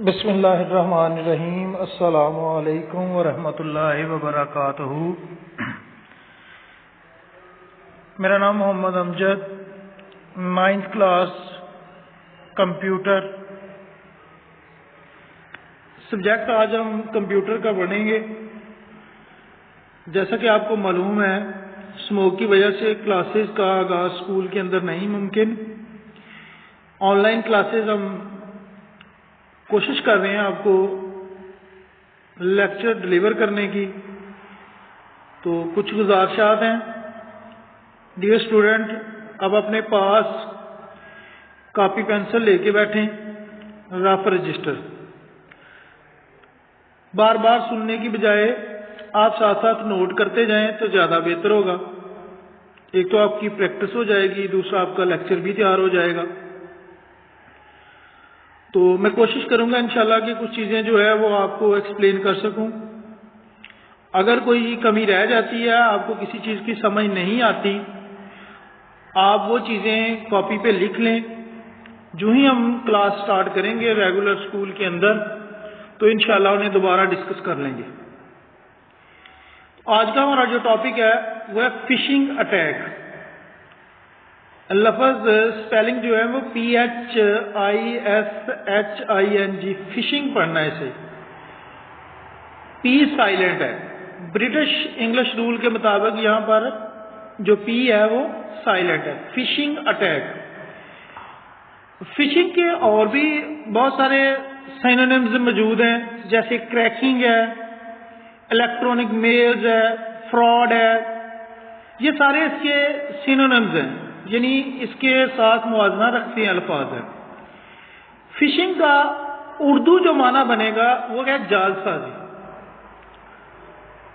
بسم اللہ الرحمن الرحیم۔ السلام علیکم ورحمۃ اللہ وبرکاتہ۔ میرا نام محمد امجد، 9th کلاس کمپیوٹر سبجیکٹ آج ہم کمپیوٹر کا پڑھیں گے۔ جیسا کہ آپ کو معلوم ہے، اسموک کی وجہ سے کلاسز کا آغاز اسکول کے اندر نہیں ممکن۔ آن لائن کلاسز ہم کوشش کر رہے ہیں آپ کو لیکچر ڈلیور کرنے کی، تو کچھ گزارشات ہیں۔ ڈیئر اسٹوڈنٹ، اب اپنے پاس کاپی پینسل لے کے بیٹھیں، رف رجسٹر۔ بار بار سننے کی بجائے آپ ساتھ ساتھ نوٹ کرتے جائیں تو زیادہ بہتر ہوگا۔ ایک تو آپ کی پریکٹس ہو جائے گی، دوسرا آپ کا لیکچر بھی تیار ہو جائے گا۔ تو میں کوشش کروں گا انشاءاللہ کہ کچھ چیزیں جو ہے وہ آپ کو ایکسپلین کر سکوں۔ اگر کوئی کمی رہ جاتی ہے، آپ کو کسی چیز کی سمجھ نہیں آتی، آپ وہ چیزیں کاپی پہ لکھ لیں۔ جو ہی ہم کلاس سٹارٹ کریں گے ریگولر اسکول کے اندر تو انشاءاللہ انہیں دوبارہ ڈسکس کر لیں گے۔ آج کا ہمارا جو ٹاپک ہے وہ ہے فشنگ اٹیک۔ لفظ سپیلنگ جو ہے وہ PHISHING، فشنگ پڑھنا ہے اسے، پی سائلنٹ ہے۔ برٹش انگلش رول کے مطابق یہاں پر جو پی ہے وہ سائلنٹ ہے۔ Phishing attack. فشنگ کے اور بھی بہت سارے سینونیمز موجود ہیں، جیسے کریکنگ ہے، الیکٹرانک میلز ہے، فراڈ ہے۔ یہ سارے اس کے سینونیمز ہیں، یعنی اس کے ساتھ موازنہ رکھتے ہیں الفاظ ہیں۔ فشنگ کا اردو جو معنی بنے گا وہ ہے جال سازی۔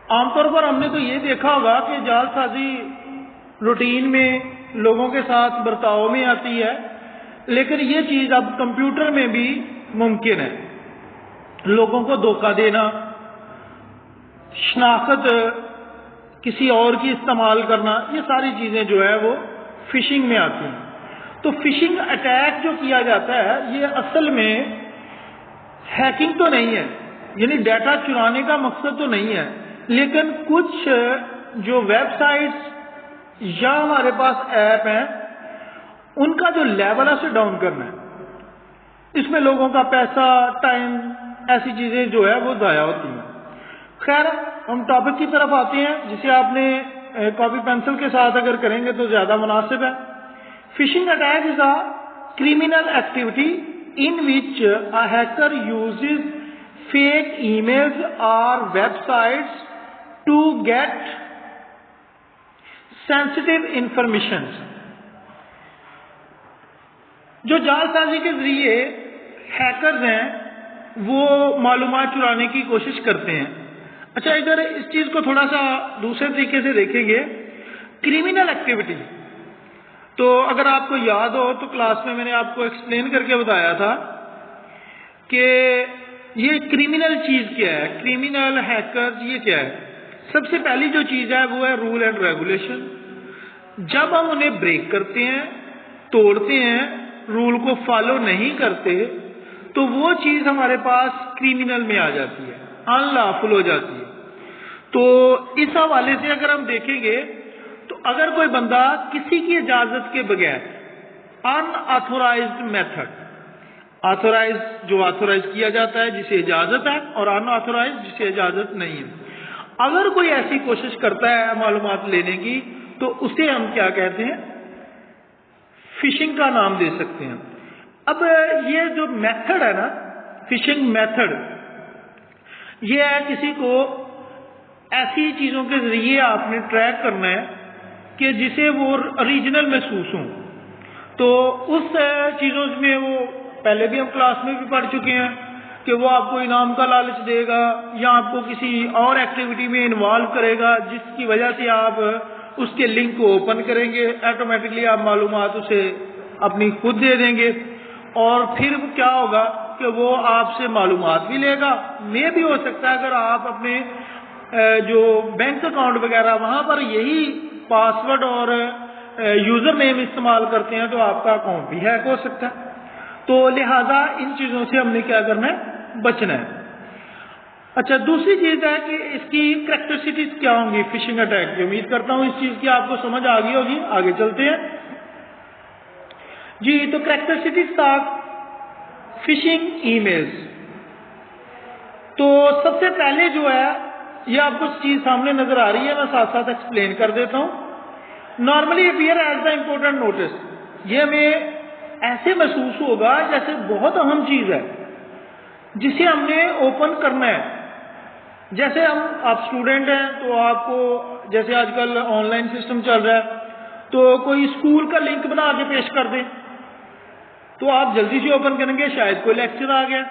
عام طور پر ہم نے تو یہ دیکھا ہوگا کہ جال سازی روٹین میں لوگوں کے ساتھ برتاؤ میں آتی ہے، لیکن یہ چیز اب کمپیوٹر میں بھی ممکن ہے۔ لوگوں کو دھوکہ دینا، شناخت کسی اور کی استعمال کرنا، یہ ساری چیزیں جو ہے وہ فشنگ میں آتی ہیں۔ تو فشنگ اٹیک جو کیا جاتا ہے یہ اصل میں ہیکنگ تو نہیں ہے، یعنی ڈیٹا چرانے کا مقصد تو نہیں ہے، لیکن کچھ جو ویب سائٹس یا ہمارے پاس ایپ ہیں ان کا جو لیول ہے اسے ڈاؤن کرنا ہے۔ اس میں لوگوں کا پیسہ، ٹائم، ایسی چیزیں جو ہے وہ ضائع ہوتی ہیں۔ خیر، ہم ٹاپک کی طرف آتے ہیں، جسے آپ نے کاپی پینسل کے ساتھ اگر کریں گے تو زیادہ مناسب ہے۔ Phishing attack is a criminal activity in which a hacker uses fake emails or websites to get sensitive information۔ جو جال سازی کے ذریعے ہیکرز ہیں وہ معلومات چرانے کی کوشش کرتے ہیں۔ اچھا، ادھر اس چیز کو تھوڑا سا دوسرے طریقے سے دیکھیں گے۔ کرمنل ایکٹیویٹی، تو اگر آپ کو یاد ہو تو کلاس میں نے آپ کو ایکسپلین کر کے بتایا تھا کہ یہ کرمنل چیز کیا ہے، کرمنل ہیکرز یہ کیا ہے۔ سب سے پہلی جو چیز ہے وہ ہے رول اینڈ ریگولیشن۔ جب ہم انہیں بریک کرتے ہیں، توڑتے ہیں، رول کو فالو نہیں کرتے تو وہ چیز ہمارے پاس کرمنل میں آ جاتی ہے، ان لافل ہو جاتی ہے۔ تو اس حوالے سے اگر ہم دیکھیں گے تو اگر کوئی بندہ کسی کی اجازت کے بغیر ان آتھورائزڈ میتھڈ، آتھورائز کیا جاتا ہے جسے اجازت ہے، اور ان آتھورائز جسے اجازت نہیں ہے، اگر کوئی ایسی کوشش کرتا ہے معلومات لینے کی تو اسے ہم کیا کہتے ہیں، فشنگ کا نام دے سکتے ہیں۔ اب یہ جو میتھڈ ہے نا، فشنگ میتھڈ، یہ ہے کسی کو ایسی چیزوں کے ذریعے آپ نے ٹریک کرنا ہے کہ جسے وہ اوریجنل محسوس ہوں۔ تو اس چیزوں میں وہ پہلے بھی ہم کلاس میں بھی پڑھ چکے ہیں کہ وہ آپ کو انعام کا لالچ دے گا یا آپ کو کسی اور ایکٹیویٹی میں انوالو کرے گا جس کی وجہ سے آپ اس کے لنک کو اوپن کریں گے، آٹومیٹکلی آپ معلومات اسے اپنی خود دے دیں گے، اور پھر کیا ہوگا کہ وہ آپ سے معلومات بھی لے گا۔ یہ بھی ہو سکتا ہے اگر آپ اپنے جو بینک اکاؤنٹ وغیرہ وہاں پر یہی پاس ورڈ اور یوزر نیم استعمال کرتے ہیں تو آپ کا اکاؤنٹ بھی ہیک ہو سکتا ہے۔ تو لہذا ان چیزوں سے ہم نے کیا کرنا ہے، بچنا ہے۔ اچھا، دوسری چیز ہے کہ اس کی کریکٹرسٹیز کیا ہوں گی فشنگ اٹیک کی۔ امید کرتا ہوں اس چیز کی آپ کو سمجھ آ گئی ہوگی، آگے چلتے ہیں جی۔ تو کریکٹرسٹیز تھا فشنگ ای میلز۔ تو سب سے پہلے جو ہے یہ آپ کو چیز سامنے نظر آ رہی ہے، میں ساتھ ساتھ ایکسپلین کر دیتا ہوں۔ Normally appear as the important notice, یہ ہمیں ایسے محسوس ہوگا جیسے بہت اہم چیز ہے جسے ہم نے اوپن کرنا ہے۔ جیسے آپ اسٹوڈنٹ ہیں تو آپ کو جیسے آج کل آن لائن سسٹم چل رہا ہے تو کوئی اسکول کا لنک بنا کے پیش کر دیں تو آپ جلدی سے اوپن کریں گے، شاید کوئی لیکچر آ گیا،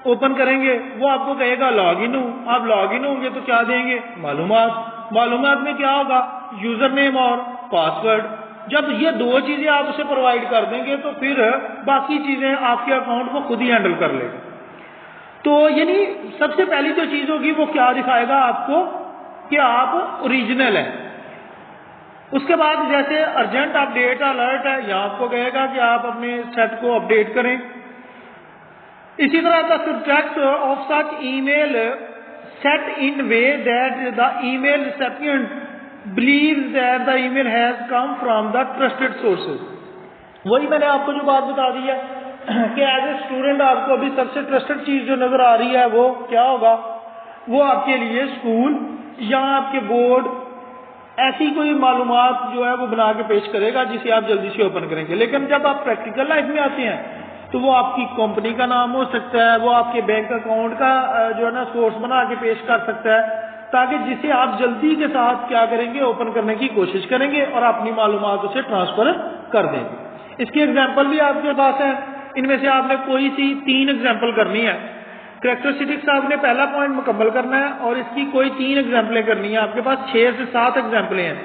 اوپن کریں گے، وہ آپ کو کہے گا لاگ ان ہوں، آپ لاگ ان ہوں گے تو کیا دیں گے؟ معلومات میں کیا ہوگا؟ یوزر نیم اور پاسورڈ۔ جب یہ دو چیزیں آپ اسے پرووائڈ کر دیں گے تو پھر باقی چیزیں آپ کے اکاؤنٹ کو خود ہی ہینڈل کر لے گا۔ تو یعنی سب سے پہلی جو چیز ہوگی وہ کیا دکھائے گا آپ کو کہ آپ اوریجنل ہیں۔ اس کے بعد جیسے ارجنٹ اپڈیٹ الرٹ ہے، یہاں آپ کو کہے گا کہ آپ اپنے سیٹ کو اپڈیٹ کریں۔ اسی طرح the subject of such email set in way that the email recipient believes that the email has come from the trusted sources. وہی میں نے آپ کو جو بات بتا دی ہے کہ ایز اے اسٹوڈنٹ آپ کو ابھی سب سے ٹرسٹڈ چیز جو نظر آ رہی ہے وہ کیا ہوگا؟ وہ آپ کے لیے اسکول یا آپ کے بورڈ ایسی کوئی معلومات جو ہے وہ بنا کے پیش کرے گا جسے آپ جلدی سے اوپن کریں گے۔ لیکن جب آپ پریکٹیکل لائف میں آتے ہیں تو وہ آپ کی کمپنی کا نام ہو سکتا ہے، وہ آپ کے بینک اکاؤنٹ کا جو ہے نا سورس بنا کے پیش کر سکتا ہے، تاکہ جسے آپ جلدی کے ساتھ کیا کریں گے؟ اوپن کرنے کی کوشش کریں گے اور اپنی معلومات اسے ٹرانسفر کر دیں گے۔ اس کی ایگزامپل بھی آپ کے پاس ہے، ان میں سے آپ نے کوئی سی 3 ایگزامپل کرنی ہے۔ کریکٹرسٹکس آپ نے پہلا پوائنٹ مکمل کرنا ہے اور اس کی کوئی 3 ایگزامپلیں کرنی ہے۔ آپ کے پاس 6 سے 7 ایگزامپلیں ہیں۔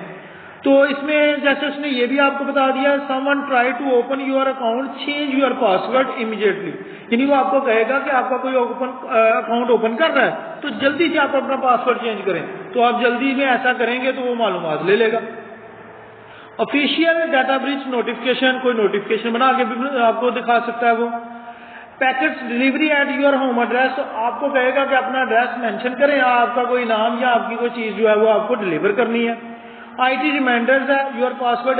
تو اس میں جیسے اس نے یہ بھی آپ کو بتا دیا، someone try to open your account change your password immediately, یعنی وہ آپ کو کہے گا کہ آپ کا کوئی اکاؤنٹ اوپن کر رہا ہے تو جلدی سے آپ اپنا پاسورڈ چینج کریں، تو آپ جلدی میں ایسا کریں گے تو وہ معلومات لے لے گا۔ آفیشیل ڈیٹا بریچ نوٹیفکیشن، کوئی نوٹیفکیشن بنا کے بھی آپ کو دکھا سکتا ہے وہ۔ Packets delivery at your home address, آپ کو کہے گا کہ اپنا ایڈریس مینشن کریں، آپ کا کوئی نام یا آپ کی کوئی چیز جو ہے وہ آپ کو ڈلیور کرنی ہے۔ آئی ٹی ریمائنڈرز ہے، یور پاسورڈ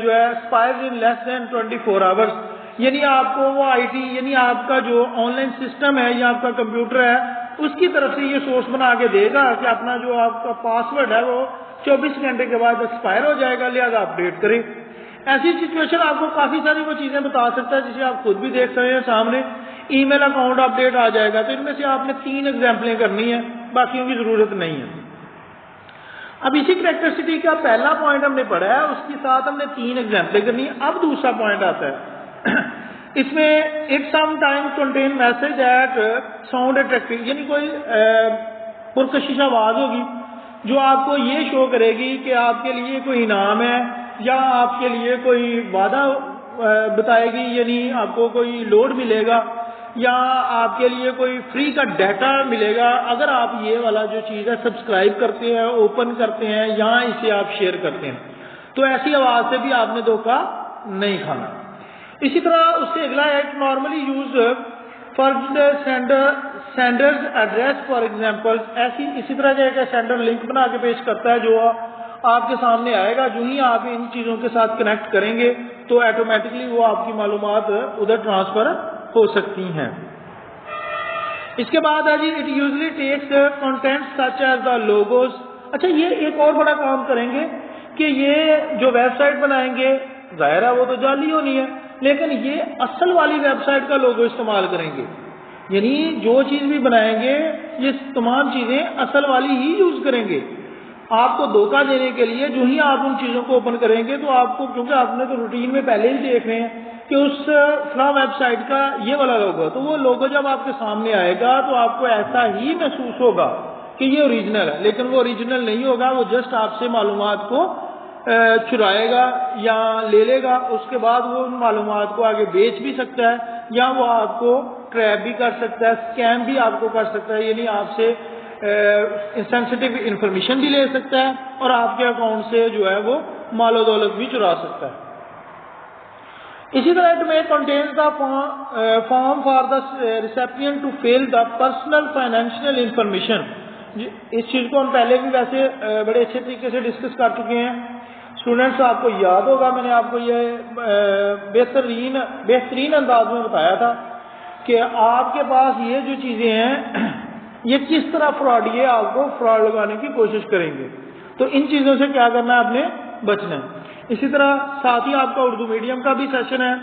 جو ہے ایکسپائرز ان لیس دین 24 آورس، یعنی آپ کو وہ آئی ٹی یعنی آپ کا جو آن لائن سسٹم ہے یا آپ کا کمپیوٹر ہے اس کی طرف سے یہ سورس بنا کے دے گا کہ اپنا جو آپ کا پاسورڈ ہے وہ 24 گھنٹے کے بعد ایکسپائر ہو جائے گا، لہٰذا اپڈیٹ کریں۔ ایسی سچویشن آپ کو کافی ساری وہ چیزیں بتا سکتا ہے جسے آپ خود بھی دیکھ رہے ہیں سامنے، ای میل اکاؤنٹ اپڈیٹ آ جائے گا۔ تو ان میں سے آپ نے 3 ایگزامپلیں کرنی ہے، باقیوں کی ضرورت نہیں ہے۔ اب اسی کریکٹرسٹی کا پہلا پوائنٹ ہم نے پڑھا ہے، اس کے ساتھ ہم نے 3 ایگزامپلیں کرنی ہے۔ اب دوسرا پوائنٹ آتا ہے، اس میں it some time contain message at sound attractive, یعنی کوئی پرکشش آواز ہوگی جو آپ کو یہ شو کرے گی کہ آپ کے لیے کوئی انعام ہے یا آپ کے لیے کوئی وعدہ بتائے گی، یعنی آپ کو کوئی لوڈ ملے گا یا آپ کے لیے کوئی فری کا ڈیٹا ملے گا اگر آپ یہ والا جو چیز ہے سبسکرائب کرتے ہیں، اوپن کرتے ہیں یا اسے آپ شیئر کرتے ہیں۔ تو ایسی آواز سے بھی آپ نے دھوکہ نہیں کھانا۔ اسی طرح اس سے اگلا ہے normally use for senders address for example, اسی طرح کا سینڈر لنک بنا کے پیش کرتا ہے جو آپ کے سامنے آئے گا، جو ہی آپ ان چیزوں کے ساتھ کنیکٹ کریں گے تو آٹومیٹکلی وہ آپ کی معلومات ادھر ٹرانسفر ہو سکتی ہیں۔ اس کے بعد ہے جی it usually takes content such as the logos. اچھا، یہ ایک اور بڑا کام کریں گے کہ یہ جو ویب سائٹ بنائیں گے ظاہر ہے وہ تو جعلی ہونی ہے، لیکن یہ اصل والی ویب سائٹ کا لوگو استعمال کریں گے، یعنی جو چیز بھی بنائیں گے یہ تمام چیزیں اصل والی ہی یوز کریں گے۔ آپ کو دھوکہ دینے کے لیے جو ہی آپ ان چیزوں کو اوپن کریں گے تو آپ کو، کیونکہ آپ نے تو روٹین میں پہلے ہی دیکھ رہے ہیں کہ اس فلاں ویب سائٹ کا یہ والا لوگو، تو وہ لوگو جب آپ کے سامنے آئے گا تو آپ کو ایسا ہی محسوس ہوگا کہ یہ اوریجنل ہے، لیکن وہ اوریجنل نہیں ہوگا، وہ جسٹ آپ سے معلومات کو چرائے گا یا لے لے گا، اس کے بعد وہ ان معلومات کو آگے بیچ بھی سکتا ہے یا وہ آپ کو ٹریپ بھی کر سکتا ہے، اسکیم بھی آپ کو کر سکتا ہے، یعنی آپ سے سینسٹیو انفارمیشن بھی لے سکتا ہے اور آپ کے اکاؤنٹ سے جو ہے وہ مال و دولت بھی چرا سکتا ہے۔ اسی طرح اٹ میں contains the form for the recipient to fill the personal financial information. اس چیز کو ہم پہلے بھی ویسے بڑے اچھے طریقے سے ڈسکس کر چکے ہیں. اسٹوڈینٹس آپ کو یاد ہوگا میں نے آپ کو یہ بہترین انداز میں بتایا تھا کہ آپ کے پاس یہ جو چیزیں ہیں یہ کس طرح فراڈ یہ آپ کو فراڈ لگانے کی کوشش کریں گے. تو ان چیزوں سے کیا کرنا ہے، آپ نے بچنا ہے. اسی طرح ساتھ ہی آپ کا اردو میڈیم کا بھی سیشن ہے.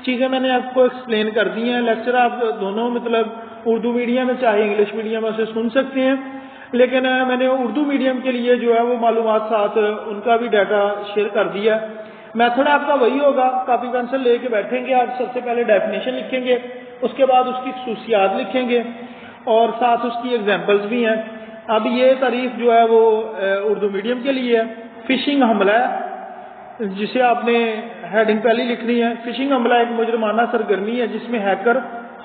چیزیں میں نے آپ کو ایکسپلین کر دی ہیں. لیکچر آپ دونوں مطلب اردو میڈیم میں چاہے انگلش میڈیم میں سے سن سکتے ہیں، لیکن میں نے اردو میڈیم کے لیے جو ہے وہ معلومات ساتھ ان کا بھی ڈیٹا شیئر کر دیا. میتھڈ آپ کا وہی ہوگا، کاپی پینسل لے کے بیٹھیں گے آپ، سب سے پہلے ڈیفینیشن لکھیں گے، اس کے بعد اس کی خصوصیات لکھیں گے اور ساتھ اس کی ایگزامپلس بھی ہیں. اب یہ تعریف جو ہے وہ اردو میڈیم کے لیے ہے. فشنگ حملہ ہے جسے آپ نے ہیڈنگ پہلی لکھنی ہے. فشنگ حملہ ایک مجرمانہ سرگرمی ہے جس میں ہیکر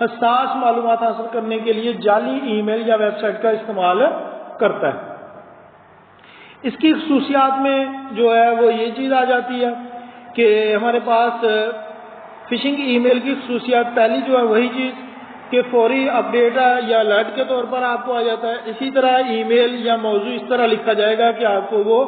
حساس معلومات حاصل کرنے کے لیے جعلی ای میل یا ویب سائٹ کا استعمال کرتا ہے. اس کی خصوصیات میں جو ہے وہ یہ چیز آ جاتی ہے کہ ہمارے پاس فشنگ ای میل کی خصوصیات پہلی جو ہے وہی چیز کہ فوری اپڈیٹ یا الرٹ کے طور پر آپ کو آ جاتا ہے. اسی طرح ای میل یا موضوع اس طرح لکھا جائے گا کہ آپ کو وہ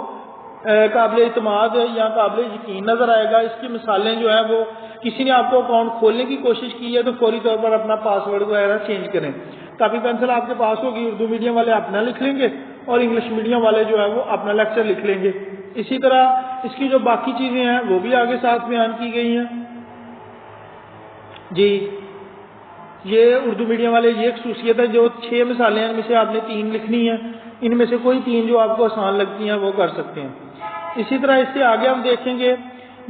قابل اعتماد یا قابل یقین نظر آئے گا. اس کی مثالیں جو ہیں وہ کسی نے آپ کو اکاؤنٹ کھولنے کی کوشش کی ہے تو فوری طور پر اپنا پاس ورڈ وغیرہ چینج کریں. کاپی پینسل آپ کے پاس ہوگی، اردو میڈیم والے اپنا لکھ لیں گے اور انگلش میڈیم والے جو ہے وہ اپنا لیکچر لکھ لیں گے. اسی طرح اس کی جو باقی چیزیں ہیں وہ بھی آگے ساتھ بیان کی گئی ہیں. جی یہ اردو میڈیم والے یہ خصوصیت ہے، جو 6 مثالیں ہیں ان میں سے آپ نے 3 لکھنی ہیں. ان میں سے کوئی 3 جو آپ کو آسان لگتی ہیں وہ کر سکتے ہیں. اسی طرح اس سے آگے ہم دیکھیں گے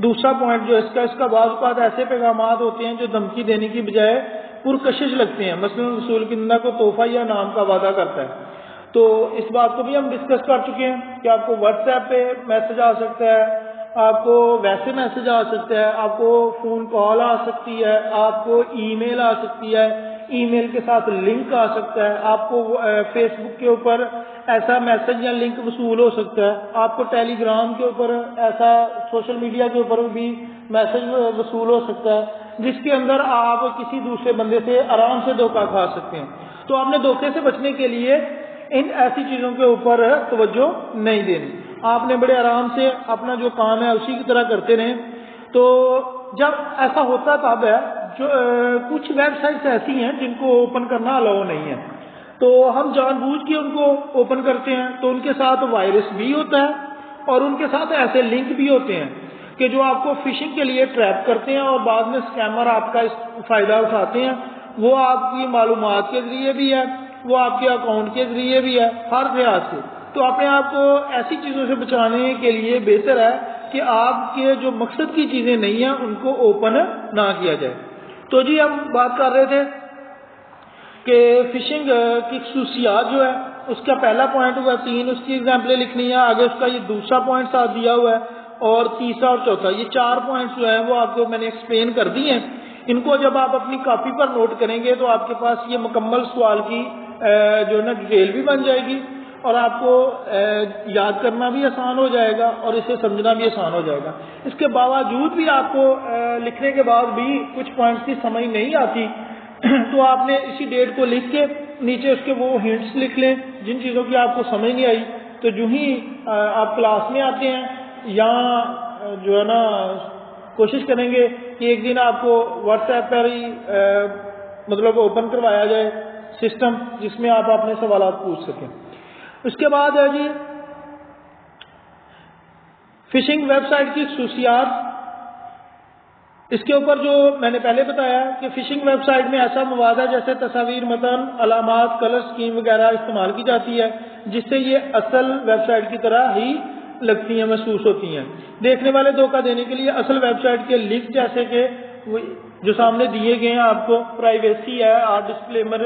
دوسرا پوائنٹ جو اس کا بعض اوقات ایسے پیغامات ہوتے ہیں جو دھمکی دینے کی بجائے پرکشش لگتے ہیں. مثلا رسول کنندہ کو تحفہ یا نام کا وعدہ کرتا ہے. تو اس بات کو بھی ہم ڈسکس کر چکے ہیں کہ آپ کو واٹس ایپ پہ میسج آ سکتا ہے، آپ کو ویسے میسج آ سکتا ہے، آپ کو فون کال آ سکتی ہے، آپ کو ای میل آ سکتی ہے، ای میل کے ساتھ لنک آ سکتا ہے، آپ کو فیس بک کے اوپر ایسا میسج یا لنک وصول ہو سکتا ہے، آپ کو ٹیلی گرام کے اوپر ایسا سوشل میڈیا کے اوپر بھی میسج وصول ہو سکتا ہے جس کے اندر آپ کسی دوسرے بندے سے آرام سے دھوکہ کھا سکتے ہیں. تو آپ نے دھوکے سے بچنے کے لیے ان ایسی چیزوں کے اوپر توجہ نہیں دینی. آپ نے بڑے آرام سے اپنا جو کام ہے اسی کی طرح کرتے رہیں. تو جب ایسا ہوتا تب ہے جو کچھ ویب سائٹس ایسی ہیں جن کو اوپن کرنا الاؤ نہیں ہے، تو ہم جان بوجھ کے ان کو اوپن کرتے ہیں. تو ان کے ساتھ وائرس بھی ہوتا ہے اور ان کے ساتھ ایسے لنک بھی ہوتے ہیں کہ جو آپ کو فشنگ کے لیے ٹریپ کرتے ہیں اور بعد میں اسکیمر آپ کا فائدہ اٹھاتے ہیں. وہ آپ کی معلومات کے ذریعے بھی ہے، وہ آپ کے اکاؤنٹ کے ذریعے بھی ہے، ہر لحاظ سے. تو اپنے آپ کو ایسی چیزوں سے بچانے کے لیے بہتر ہے کہ آپ کے جو مقصد کی چیزیں نہیں ہیں ان کو اوپن نہ کیا جائے. تو جی ہم بات کر رہے تھے کہ فشنگ کی خصوصیات جو ہے اس کا پہلا پوائنٹ ہوا 3 اس کی ایگزامپلیں لکھنی ہے. آگے اس کا یہ دوسرا پوائنٹ ساتھ دیا ہوا ہے اور تیسرا اور چوتھا، یہ 4 پوائنٹس جو ہیں وہ آپ کو میں نے ایکسپلین کر دی ہیں. ان کو جب آپ اپنی کاپی پر نوٹ کریں گے تو آپ کے پاس یہ مکمل سوال کی جو ہے نا ڈیٹیل بھی بن جائے گی اور آپ کو یاد کرنا بھی آسان ہو جائے گا اور اسے سمجھنا بھی آسان ہو جائے گا. اس کے باوجود بھی آپ کو لکھنے کے بعد بھی کچھ پوائنٹس کی سمجھ نہیں آتی تو آپ نے اسی ڈیٹ کو لکھ کے نیچے اس کے وہ ہنٹس لکھ لیں جن چیزوں کی آپ کو سمجھ نہیں آئی. تو جو ہی آپ کلاس میں آتے ہیں یا جو ہے نا کوشش کریں گے کہ ایک دن آپ کو واٹس ایپ پر ہی مطلب اوپن کروایا جائے سسٹم جس میں آپ اپنے سوالات پوچھ سکیں. اس کے بعد ہے جی فشنگ ویب سائٹ کی خصوصیات. اس کے اوپر جو میں نے پہلے بتایا کہ فشنگ ویب سائٹ میں ایسا مواد ہے جیسے تصاویر، متن، علامات، کلر اسکیم وغیرہ استعمال کی جاتی ہے جس سے یہ اصل ویب سائٹ کی طرح ہی لگتی ہیں، محسوس ہوتی ہیں. دیکھنے والے دھوکہ دینے کے لیے اصل ویب سائٹ کے لنک جیسے کہ جو سامنے دیے گئے ہیں آپ کو، پرائیویسی ہے، ڈسکلیمر،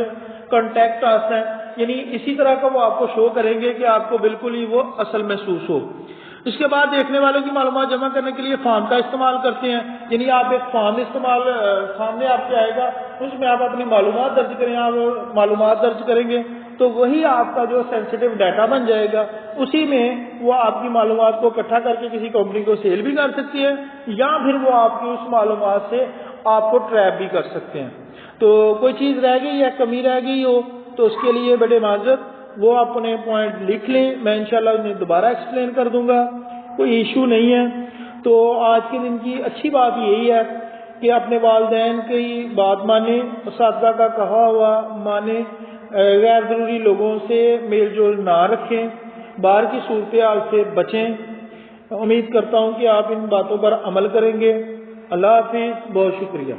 کانٹیکٹ آتا ہے، یعنی اسی طرح کا وہ آپ کو شو کریں گے کہ آپ کو بالکل ہی وہ اصل محسوس ہو. اس کے بعد دیکھنے والوں کی معلومات جمع کرنے کے لیے فارم کا استعمال کرتے ہیں، یعنی آپ ایک فارم سامنے آپ کے آئے گا، اس میں آپ اپنی معلومات درج کریں، آپ معلومات درج کریں گے تو وہی آپ کا جو سینسیٹیو ڈیٹا بن جائے گا، اسی میں وہ آپ کی معلومات کو اکٹھا کر کے کسی کمپنی کو سیل بھی کر سکتی ہے، یا پھر وہ آپ کی اس معلومات سے آپ کو ٹریپ بھی کر سکتے ہیں۔ تو کوئی چیز رہ گئی یا کمی رہ گئی ہو تو اس کے لیے بڑے معذرت، وہ اپنے پوائنٹ لکھ لیں، میں انشاءاللہ انہیں دوبارہ ایکسپلین کر دوں گا، کوئی ایشو نہیں ہے۔ تو آج کے دن کی اچھی بات یہی ہے کہ اپنے والدین کی بات مانیں، اساتذہ کا کہا ہوا مانیں، غیر ضروری لوگوں سے میل جول نہ رکھیں، باہر کی صورتحال سے بچیں۔ امید کرتا ہوں کہ آپ ان باتوں پر عمل کریں گے۔ اللہ حافظ، بہت شکریہ۔